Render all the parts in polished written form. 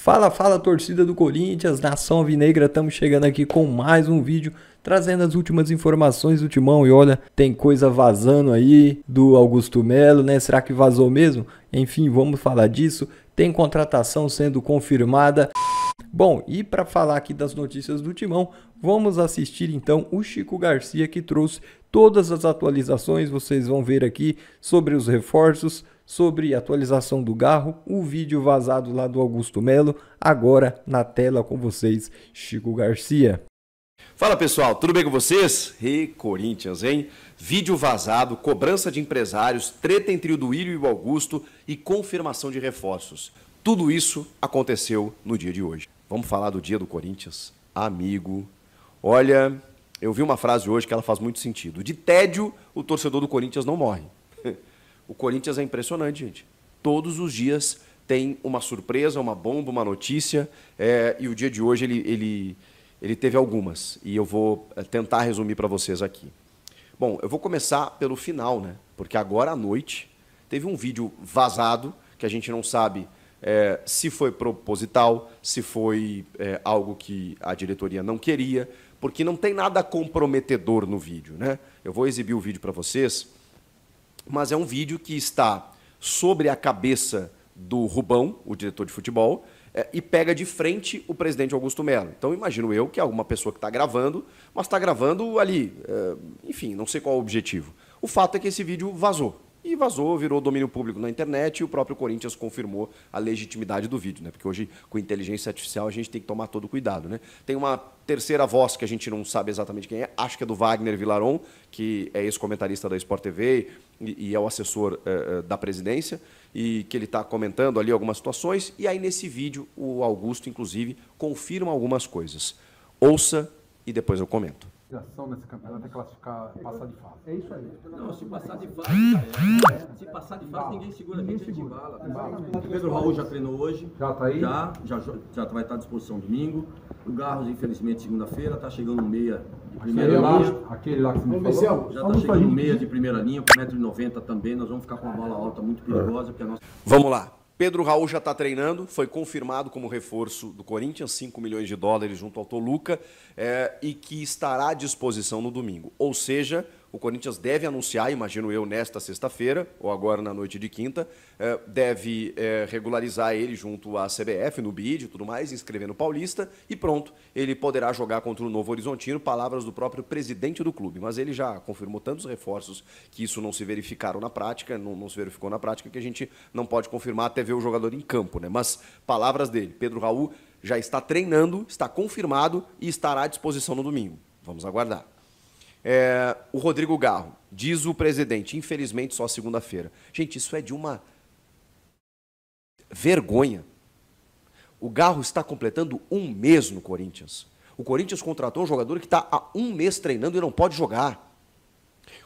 Fala, fala, torcida do Corinthians, nação alvinegra, estamos chegando aqui com mais um vídeo, trazendo as últimas informações do Timão. E olha, tem coisa vazando aí do Augusto Melo, né? Será que vazou mesmo? Enfim, vamos falar disso. Tem contratação sendo confirmada. Bom, e para falar aqui das notícias do Timão, vamos assistir então o Chico Garcia, que trouxe todas as atualizações. Vocês vão ver aqui sobre os reforços, sobre a atualização do Garro, o vídeo vazado lá do Augusto Melo. Agora na tela com vocês, Chico Garcia. Fala pessoal, tudo bem com vocês? Corinthians, hein? Vídeo vazado, cobrança de empresários, treta entre o Duílio e o Augusto e confirmação de reforços. Tudo isso aconteceu no dia de hoje. Vamos falar do dia do Corinthians? Amigo, olha, eu vi uma frase hoje que ela faz muito sentido. De tédio, o torcedor do Corinthians não morre. O Corinthians é impressionante, gente. Todos os dias tem uma surpresa, uma bomba, uma notícia, e o dia de hoje ele teve algumas, e eu vou tentar resumir para vocês aqui. Bom, eu vou começar pelo final, né? Porque agora à noite teve um vídeo vazado, que a gente não sabe se foi proposital, se foi algo que a diretoria não queria, porque não tem nada comprometedor no vídeo, né? Eu vou exibir o vídeo para vocês, mas é um vídeo que está sobre a cabeça do Rubão, o diretor de futebol, e pega de frente o presidente Augusto Melo. Então, imagino eu que é alguma pessoa que está gravando, mas está gravando ali, enfim, não sei qual é o objetivo. O fato é que esse vídeo vazou. E vazou, virou domínio público na internet e o próprio Corinthians confirmou a legitimidade do vídeo, né? Porque hoje, com inteligência artificial, a gente tem que tomar todo cuidado, né? Tem uma terceira voz que a gente não sabe exatamente quem é, acho que é do Wagner Villaron, que é ex-comentarista da Sport TV e é o assessor da presidência, e que ele está comentando ali algumas situações, e aí nesse vídeo o Augusto, inclusive, confirma algumas coisas. Ouça e depois eu comento. Nesse campeonato é classificar, passar de fase. É isso aí. Não, se passar de fase, se passar de fase, ninguém segura a gente, embala. O Pedro Raul já treinou hoje. Já tá aí? Já vai estar à disposição domingo. O Garros, infelizmente, segunda-feira, está chegando no meia de primeira linha. Aquele lá que você me falou. Já está chegando no meia de primeira linha, com 1,90 m também. Nós vamos ficar com uma bola alta muito perigosa, porque a nossa... Vamos lá. Pedro Raul já está treinando, foi confirmado como reforço do Corinthians, 5 milhões de dólares junto ao Toluca, e que estará à disposição no domingo. Ou seja, o Corinthians deve anunciar, imagino eu, nesta sexta-feira, ou agora na noite de quinta, deve regularizar ele junto à CBF, no BID e tudo mais, inscrever no Paulista, e pronto, ele poderá jogar contra o Novo Horizontino, palavras do próprio presidente do clube. Mas ele já confirmou tantos reforços que isso não se verificaram na prática, não se verificou na prática, que a gente não pode confirmar até ver o jogador em campo, né? Mas palavras dele, Pedro Raul já está treinando, está confirmado e estará à disposição no domingo. Vamos aguardar. O Rodrigo Garro, diz o presidente, infelizmente só segunda-feira. Gente, isso é de uma vergonha. O Garro está completando um mês no Corinthians. O Corinthians contratou um jogador que está há um mês treinando e não pode jogar.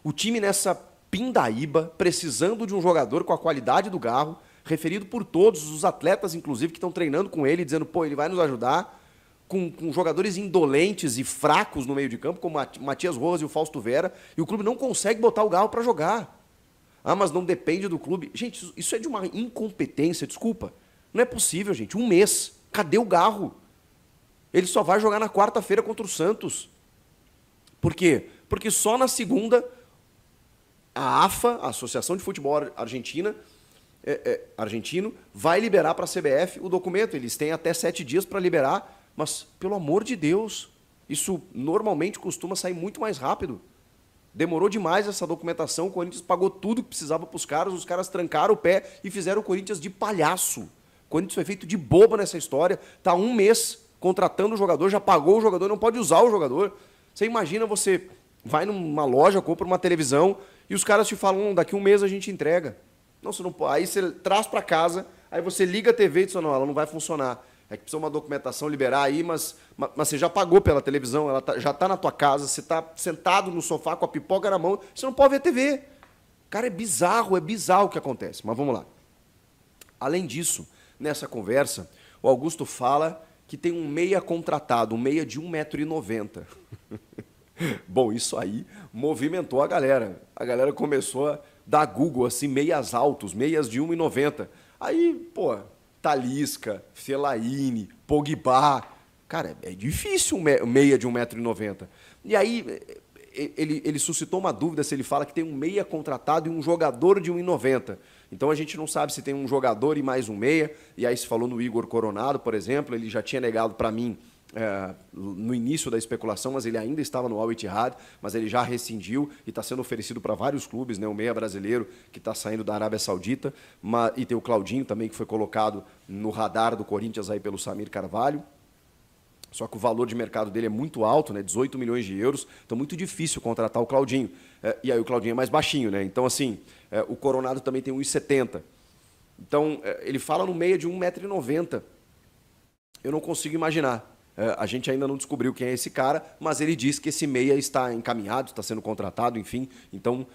O time nessa pindaíba, precisando de um jogador com a qualidade do Garro, referido por todos os atletas, inclusive, que estão treinando com ele, dizendo, pô, ele vai nos ajudar, com jogadores indolentes e fracos no meio de campo, como o Matias Rojas e o Fausto Vera, e o clube não consegue botar o Garro para jogar. Ah, mas não depende do clube. Gente, isso é de uma incompetência, desculpa. Não é possível, gente. Um mês. Cadê o Garro? Ele só vai jogar na quarta-feira contra o Santos. Por quê? Porque só na segunda, a AFA, a Associação de Futebol Argentina, argentino, vai liberar para a CBF o documento. Eles têm até 7 dias para liberar. Mas, pelo amor de Deus, isso normalmente costuma sair muito mais rápido. Demorou demais essa documentação, o Corinthians pagou tudo que precisava para os caras trancaram o pé e fizeram o Corinthians de palhaço. O Corinthians foi feito de boba nessa história, está um mês contratando o jogador, já pagou o jogador, não pode usar o jogador. Você imagina, você vai numa loja, compra uma televisão e os caras te falam, daqui um mês a gente entrega. Não, você não pode. Aí você traz para casa, aí você liga a TV e diz, não, ela não vai funcionar. É que precisa uma documentação liberar aí, mas você já pagou pela televisão, ela já está na tua casa, você está sentado no sofá com a pipoca na mão, você não pode ver TV. Cara, é bizarro o que acontece. Mas vamos lá. Além disso, nessa conversa, o Augusto fala que tem um meia contratado, um meia de 1,90 m. Bom, isso aí movimentou a galera. A galera começou a dar Google, assim, meias altos, meias de 1,90 m. Aí, pô, Talisca, Fellaini, Pogba. Cara, é difícil um meia de 1,90 m. E aí ele suscitou uma dúvida se ele fala que tem um meia contratado e um jogador de 1,90 m. Então a gente não sabe se tem um jogador e mais um meia. E aí se falou no Igor Coronado, por exemplo, ele já tinha negado para mim no início da especulação, mas ele ainda estava no Al Ittihad, mas ele já rescindiu e está sendo oferecido para vários clubes, né? O meia brasileiro que está saindo da Arábia Saudita, e tem o Claudinho também, que foi colocado no radar do Corinthians aí pelo Samir Carvalho. Só que o valor de mercado dele é muito alto, né? 18 milhões de euros, então muito difícil contratar o Claudinho. E aí o Claudinho é mais baixinho, né? Então, assim, o Coronado também tem 1,70 m. Então, ele fala no meia de 1,90 m. Eu não consigo imaginar. A gente ainda não descobriu quem é esse cara, mas ele diz que esse meia está encaminhado, está sendo contratado, enfim. Então,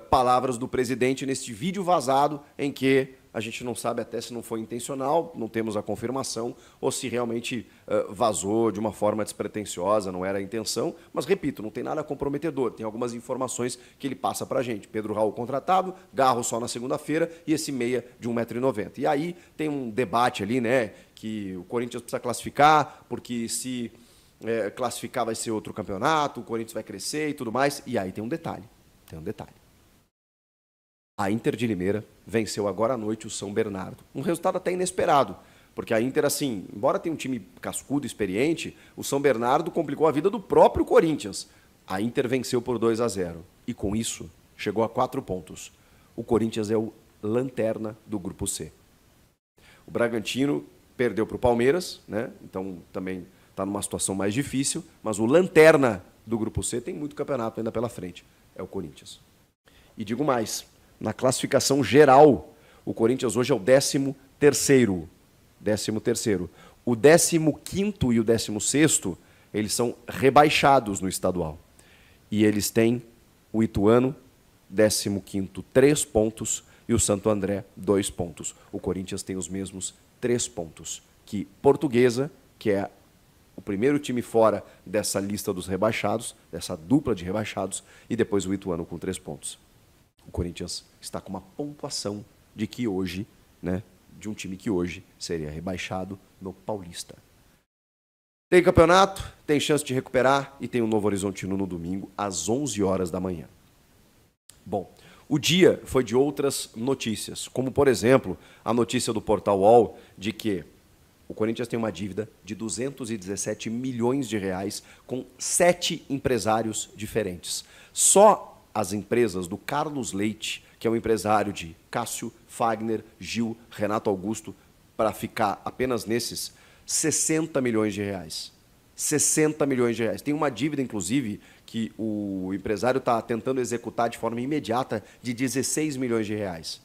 palavras do presidente neste vídeo vazado, em que a gente não sabe até se não foi intencional, não temos a confirmação, ou se realmente vazou de uma forma despretensiosa, não era a intenção. Mas, repito, não tem nada comprometedor. Tem algumas informações que ele passa para a gente. Pedro Raul contratado, Garro só na segunda-feira e esse meia de 1,90 m. E aí tem um debate ali, né, que o Corinthians precisa classificar, porque se classificar vai ser outro campeonato, o Corinthians vai crescer e tudo mais. E aí tem um detalhe. A Inter de Limeira venceu agora à noite o São Bernardo. Um resultado até inesperado, porque a Inter, assim, embora tenha um time cascudo, experiente, o São Bernardo complicou a vida do próprio Corinthians. A Inter venceu por 2-0 e, com isso, chegou a 4 pontos. O Corinthians é o lanterna do Grupo C. O Bragantino perdeu para o Palmeiras, né? Então também está numa situação mais difícil, mas o lanterna do Grupo C tem muito campeonato ainda pela frente, é o Corinthians. E digo mais, na classificação geral, o Corinthians hoje é o 13º. O 15º e o 16º, eles são rebaixados no estadual. E eles têm o Ituano, 15º, 3 pontos, e o Santo André, 2 pontos. O Corinthians tem os mesmos 3 pontos que Portuguesa, que é o primeiro time fora dessa lista dos rebaixados, dessa dupla de rebaixados, e depois o Ituano com 3 pontos. O Corinthians está com uma pontuação de que hoje, né, de um time que hoje seria rebaixado no Paulista. Tem campeonato, tem chance de recuperar e tem um Novo Horizontino no domingo às 11 horas da manhã. Bom, o dia foi de outras notícias, como, por exemplo, a notícia do Portal UOL de que o Corinthians tem uma dívida de 217 milhões de reais com 7 empresários diferentes. Só as empresas do Carlos Leite, que é um empresário de Cássio, Fagner, Gil, Renato Augusto, para ficar apenas nesses, 60 milhões de reais. 60 milhões de reais. Tem uma dívida, inclusive, que o empresário está tentando executar de forma imediata de 16 milhões de reais.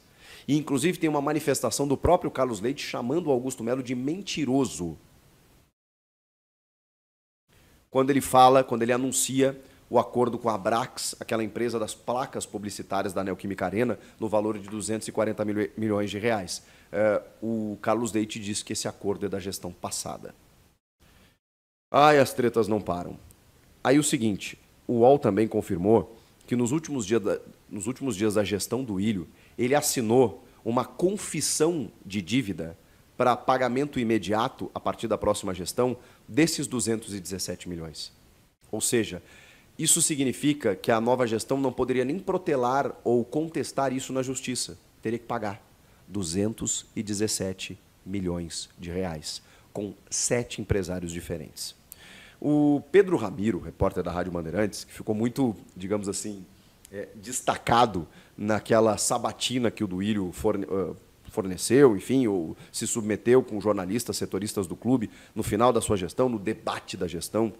E, inclusive, tem uma manifestação do próprio Carlos Leite chamando o Augusto Melo de mentiroso. Quando ele anuncia o acordo com a Abrax, aquela empresa das placas publicitárias da Neoquímica Arena, no valor de 240 milhões de reais. O Carlos Leite disse que esse acordo é da gestão passada. Ai, as tretas não param. Aí o seguinte, o UOL também confirmou que nos últimos dias da gestão do Ilho, ele assinou uma confissão de dívida para pagamento imediato, a partir da próxima gestão, desses 217 milhões. Ou seja, isso significa que a nova gestão não poderia nem protelar ou contestar isso na justiça. Teria que pagar 217 milhões de reais, com 7 empresários diferentes. O Pedro Ramiro, repórter da Rádio Bandeirantes, que ficou muito, digamos assim, destacado naquela sabatina que o Duílio forneceu, enfim, ou se submeteu com jornalistas, setoristas do clube, no final da sua gestão, no debate da gestão.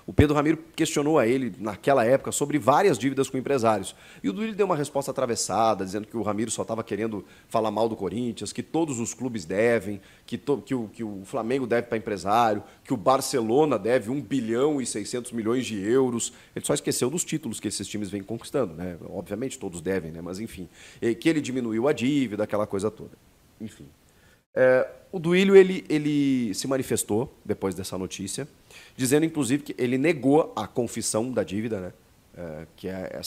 O Pedro Ramiro questionou a ele, naquela época, sobre várias dívidas com empresários. E o Duílio deu uma resposta atravessada, dizendo que o Ramiro só estava querendo falar mal do Corinthians, que todos os clubes devem, que o Flamengo deve para empresário, que o Barcelona deve 1 bilhão e 600 milhões de euros. Ele só esqueceu dos títulos que esses times vêm conquistando, né? Obviamente todos devem, né? Mas enfim. Que ele diminuiu a dívida, aquela coisa toda. Enfim. O Duílio ele se manifestou depois dessa notícia, dizendo, inclusive, que ele negou a confissão da dívida, né? Que é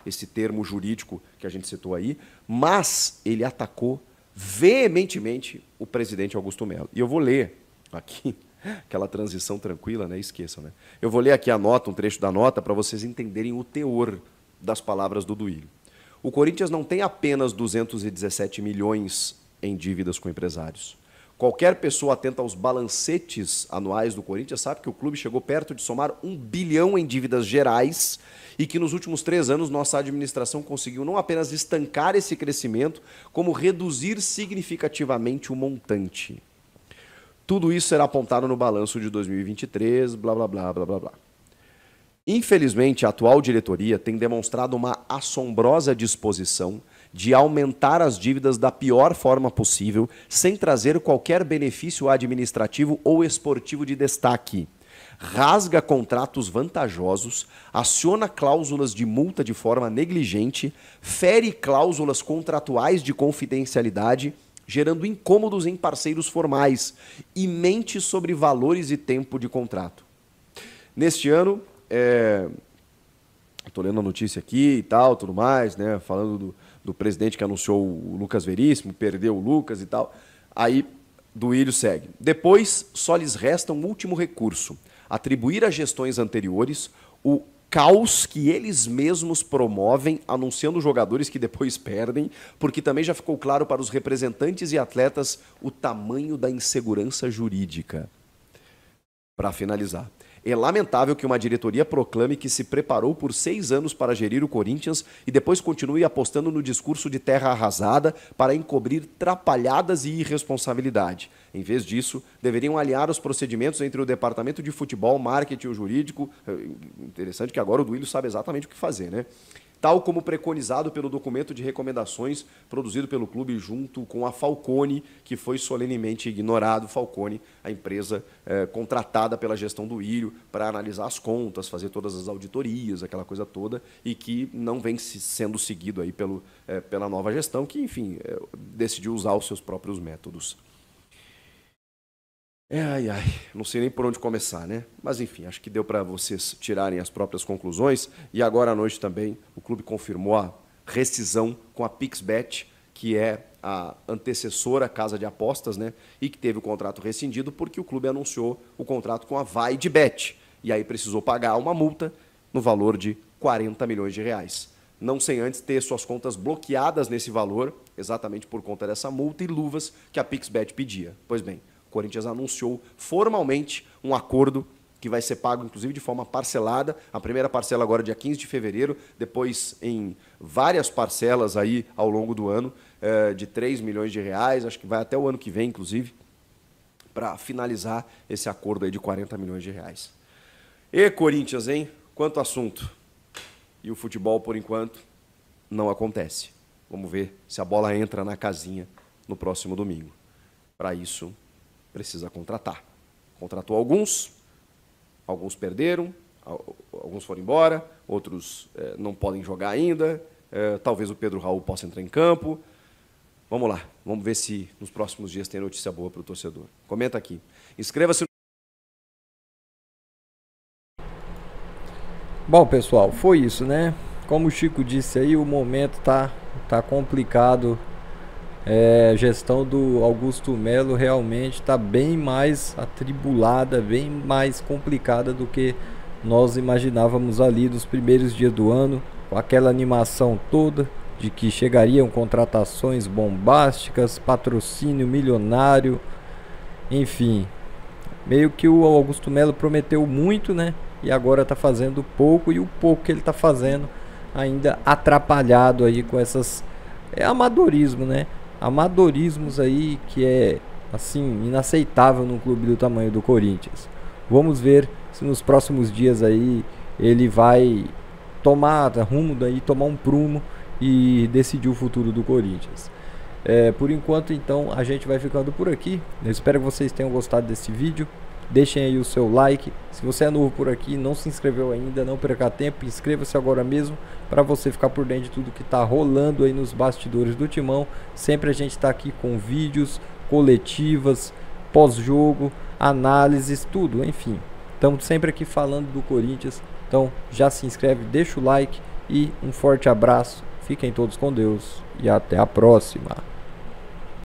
esse termo jurídico que a gente citou aí, mas ele atacou veementemente o presidente Augusto Melo. E eu vou ler aqui, aquela transição tranquila, né? Esqueçam, né? Eu vou ler aqui a nota, um trecho da nota, para vocês entenderem o teor das palavras do Duílio. O Corinthians não tem apenas 217 milhões em dívidas com empresários. Qualquer pessoa atenta aos balancetes anuais do Corinthians sabe que o clube chegou perto de somar 1 bilhão em dívidas gerais e que nos últimos 3 anos nossa administração conseguiu não apenas estancar esse crescimento, como reduzir significativamente o montante. Tudo isso será apontado no balanço de 2023, blá, blá, blá, blá, blá, blá. Infelizmente, a atual diretoria tem demonstrado uma assombrosa disposição de aumentar as dívidas da pior forma possível, sem trazer qualquer benefício administrativo ou esportivo de destaque. Rasga contratos vantajosos, aciona cláusulas de multa de forma negligente, fere cláusulas contratuais de confidencialidade, gerando incômodos em parceiros formais e mente sobre valores e tempo de contrato. Neste ano, estou lendo a notícia aqui e tal, tudo mais, né, falando do presidente que anunciou o Lucas Veríssimo, perdeu o Lucas e tal. Aí, Duílio segue. Depois, só lhes resta um último recurso, atribuir às gestões anteriores o caos que eles mesmos promovem, anunciando jogadores que depois perdem, porque também já ficou claro para os representantes e atletas o tamanho da insegurança jurídica. Para finalizar. É lamentável que uma diretoria proclame que se preparou por 6 anos para gerir o Corinthians e depois continue apostando no discurso de terra arrasada para encobrir trapalhadas e irresponsabilidade. Em vez disso, deveriam alinhar os procedimentos entre o departamento de futebol, marketing e o jurídico. Interessante que agora o Duílio sabe exatamente o que fazer, né? Tal como preconizado pelo documento de recomendações produzido pelo clube junto com a Falcone, que foi solenemente ignorado. Falcone, a empresa contratada pela gestão do Duílio para analisar as contas, fazer todas as auditorias, aquela coisa toda, e que não vem sendo seguido aí pela nova gestão, que, enfim, decidiu usar os seus próprios métodos. Não sei nem por onde começar, né? Mas, enfim, acho que deu para vocês tirarem as próprias conclusões. E agora à noite também o clube confirmou a rescisão com a Pixbet, que é a antecessora casa de apostas, né? E que teve o contrato rescindido porque o clube anunciou o contrato com a VaideBet. E aí precisou pagar uma multa no valor de 40 milhões de reais. Não sem antes ter suas contas bloqueadas nesse valor, exatamente por conta dessa multa e luvas que a Pixbet pedia. Pois bem, o Corinthians anunciou formalmente um acordo que vai ser pago, inclusive, de forma parcelada. A primeira parcela agora dia 15 de fevereiro, depois em várias parcelas aí ao longo do ano, de 3 milhões de reais, acho que vai até o ano que vem, inclusive, para finalizar esse acordo aí de 40 milhões de reais. E Corinthians, hein? Quanto assunto. E o futebol, por enquanto, não acontece. Vamos ver se a bola entra na casinha no próximo domingo. Para isso, precisa contratar. Contratou alguns perderam, alguns foram embora, outros não podem jogar ainda, talvez o Pedro Raul possa entrar em campo. Vamos lá, vamos ver se nos próximos dias tem notícia boa para o torcedor. Comenta aqui. Inscreva-se. Bom, pessoal, foi isso, né? Como o Chico disse aí, o momento tá complicado. A gestão do Augusto Melo realmente está bem mais atribulada, bem mais complicada do que nós imaginávamos ali dos primeiros dias do ano, com aquela animação toda de que chegariam contratações bombásticas, patrocínio milionário, enfim, meio que o Augusto Melo prometeu muito, né? E agora está fazendo pouco, e o pouco que ele está fazendo ainda atrapalhado aí com essas amadorismo, né? Amadorismos aí que é assim inaceitável num clube do tamanho do Corinthians. Vamos ver se nos próximos dias aí ele vai tomar rumo daí, tomar um prumo e decidir o futuro do Corinthians. Por enquanto, então, a gente vai ficando por aqui. Eu espero que vocês tenham gostado desse vídeo. Deixem aí o seu like. Se você é novo por aqui, não se inscreveu ainda, não perca tempo, inscreva-se agora mesmo para você ficar por dentro de tudo que está rolando aí nos bastidores do Timão. Sempre a gente está aqui com vídeos, coletivas, pós-jogo, análises, tudo, enfim. Estamos sempre aqui falando do Corinthians. Então já se inscreve, deixa o like e um forte abraço. Fiquem todos com Deus e até a próxima.